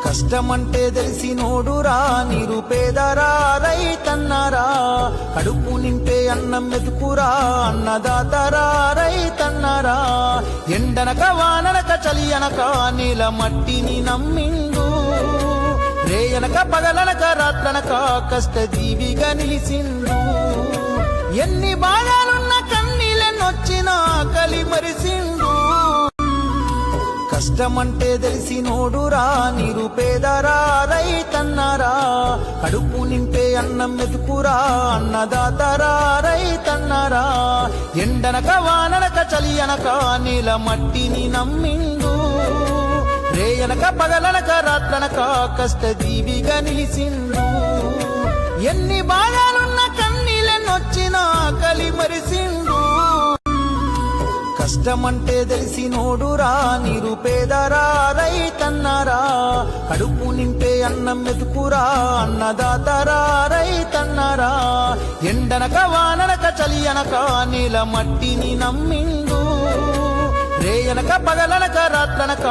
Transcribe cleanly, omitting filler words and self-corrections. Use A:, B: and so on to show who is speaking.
A: కష్టమంటే తెలిసినోడురా నిరుపేదరా రైతన్నరా కడుపు నింపే అన్నం మెతుకురా అన్నదాతరా రైతన్నరా ఎండనక వాననక చలి అనక నీల మట్టిని నమ్మిండు రేయనక పగలనక రాత్రనక కష్టజీవిగా నిలిసిండు ఎన్ని బాధలున్న కన్నీళ్ళనొచ్చినా ఆకలి మరిసిండు కష్టమంటే తెలిసినోడురా నిరుపేదరా రైతన్నరా కడుపు నింపే అన్నం మెతుకురా అన్నదాతరా రైతన్నరా ఎండనక వాననక చలి అనక నీల మట్టిని నమ్మిండు రేయనక పగలనక రాత్రనక కష్టజీవిగా నిలిసిండు ఎన్ని బాధలున్న కన్నీళ్ళనొచ్చినా ఆకలి మరిసిండు కష్టమంటే తెలిసినోడురా నిరుపేదరా రైతన్నరా కడుపు నింపే అన్నం మెతుకురా అన్నదాతరా రైతన్నరా ఎండనక వాననక చలి అనక నీల మట్టిని నమ్మిండు రేయనక పగలనక రాత్రనక